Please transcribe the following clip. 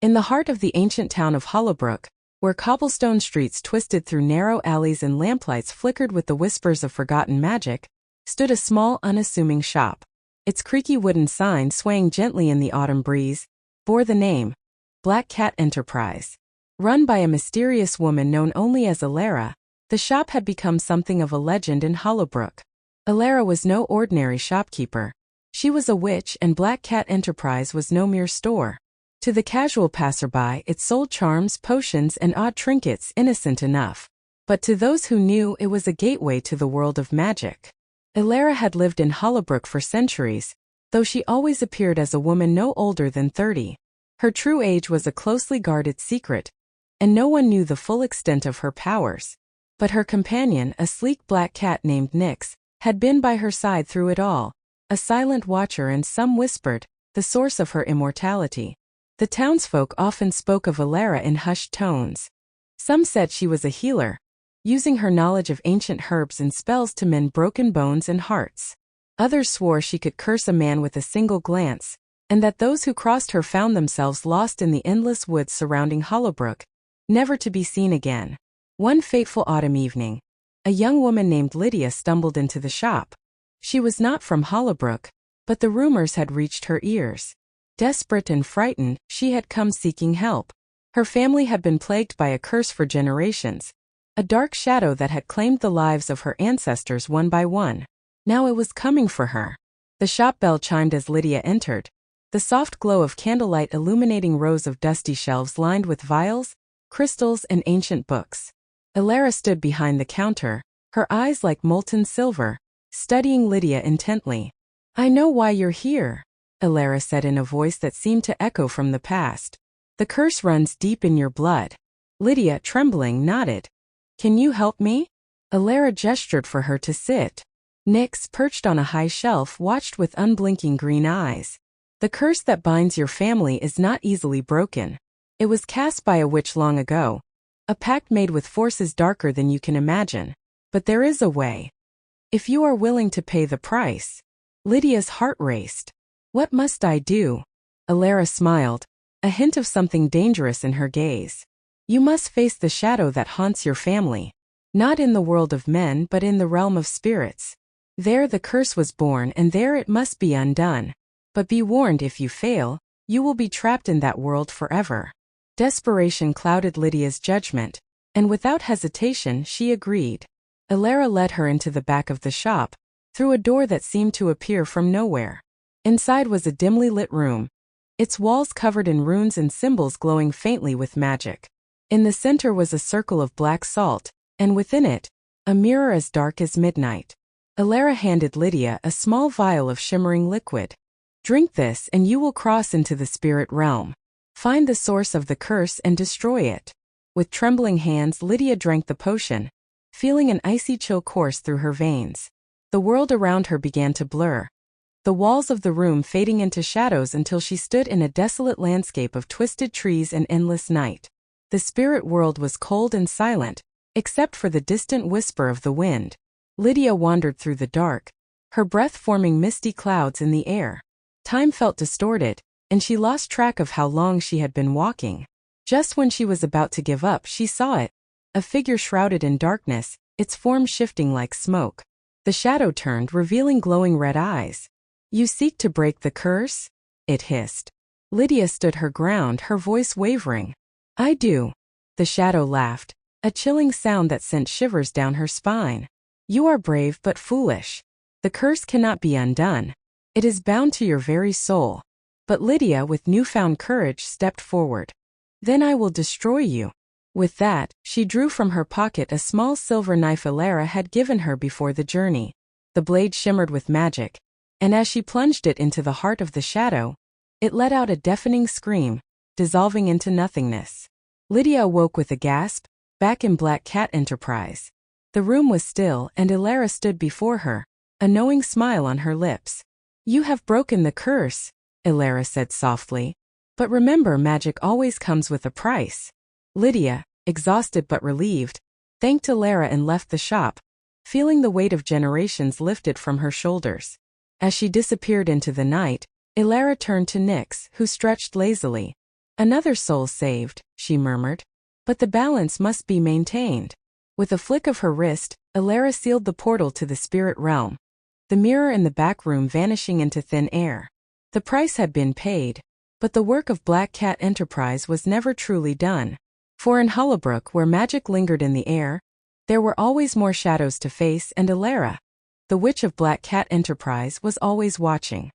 In the heart of the ancient town of Hollowbrook, where cobblestone streets twisted through narrow alleys and lamplights flickered with the whispers of forgotten magic, stood a small, unassuming shop. Its creaky wooden sign, swaying gently in the autumn breeze, bore the name, Black Cat Enterprise. Run by a mysterious woman known only as Elara, the shop had become something of a legend in Hollowbrook. Elara was no ordinary shopkeeper. She was a witch, and Black Cat Enterprise was no mere store. To the casual passerby, it sold charms, potions, and odd trinkets, innocent enough. But to those who knew, it was a gateway to the world of magic. Elara had lived in Hollowbrook for centuries, though she always appeared as a woman no older than 30. Her true age was a closely guarded secret, and no one knew the full extent of her powers. But her companion, a sleek black cat named Nyx, had been by her side through it all, a silent watcher, and some whispered, the source of her immortality. The townsfolk often spoke of Elara in hushed tones. Some said she was a healer, using her knowledge of ancient herbs and spells to mend broken bones and hearts. Others swore she could curse a man with a single glance, and that those who crossed her found themselves lost in the endless woods surrounding Hollowbrook, never to be seen again. One fateful autumn evening, a young woman named Lydia stumbled into the shop. She was not from Hollowbrook, but the rumors had reached her ears. Desperate and frightened, she had come seeking help. Her family had been plagued by a curse for generations, a dark shadow that had claimed the lives of her ancestors one by one. Now it was coming for her. The shop bell chimed as Lydia entered, the soft glow of candlelight illuminating rows of dusty shelves lined with vials, crystals, and ancient books. Elara stood behind the counter, her eyes like molten silver, studying Lydia intently. "I know why you're here," Elara said in a voice that seemed to echo from the past. "The curse runs deep in your blood." Lydia, trembling, nodded. "Can you help me?" Elara gestured for her to sit. Nyx, perched on a high shelf, watched with unblinking green eyes. "The curse that binds your family is not easily broken. It was cast by a witch long ago, a pact made with forces darker than you can imagine. But there is a way. If you are willing to pay the price." Lydia's heart raced. "What must I do?" Elara smiled, a hint of something dangerous in her gaze. "You must face the shadow that haunts your family. Not in the world of men, but in the realm of spirits. There the curse was born, and there it must be undone. But be warned, if you fail, you will be trapped in that world forever." Desperation clouded Lydia's judgment, and without hesitation she agreed. Elara led her into the back of the shop, through a door that seemed to appear from nowhere. Inside was a dimly lit room, its walls covered in runes and symbols glowing faintly with magic. In the center was a circle of black salt, and within it, a mirror as dark as midnight. Elara handed Lydia a small vial of shimmering liquid. "Drink this and you will cross into the spirit realm. Find the source of the curse and destroy it." With trembling hands, Lydia drank the potion, feeling an icy chill course through her veins. The world around her began to blur, the walls of the room fading into shadows until she stood in a desolate landscape of twisted trees and endless night. The spirit world was cold and silent, except for the distant whisper of the wind. Lydia wandered through the dark, her breath forming misty clouds in the air. Time felt distorted, and she lost track of how long she had been walking. Just when she was about to give up, she saw it, a figure shrouded in darkness, its form shifting like smoke. The shadow turned, revealing glowing red eyes. "You seek to break the curse?" it hissed. Lydia stood her ground, her voice wavering. "I do." The shadow laughed, a chilling sound that sent shivers down her spine. "You are brave but foolish. The curse cannot be undone. It is bound to your very soul." But Lydia, with newfound courage, stepped forward. "Then I will destroy you." With that, she drew from her pocket a small silver knife Elara had given her before the journey. The blade shimmered with magic, and as she plunged it into the heart of the shadow, it let out a deafening scream, dissolving into nothingness. Lydia awoke with a gasp, back in Black Cat Enterprise. The room was still, and Elara stood before her, a knowing smile on her lips. "You have broken the curse," Elara said softly. "But remember, magic always comes with a price." Lydia, exhausted but relieved, thanked Elara and left the shop, feeling the weight of generations lifted from her shoulders. As she disappeared into the night, Elara turned to Nyx, who stretched lazily. Another soul saved, she murmured. But the balance must be maintained. With a flick of her wrist, Elara sealed the portal to the spirit realm, the mirror in the back room vanishing into thin air. The price had been paid, but the work of Black Cat Enterprise was never truly done. For in Hollowbrook, where magic lingered in the air, there were always more shadows to face, and Elara, the witch of Black Cat Enterprise, was always watching.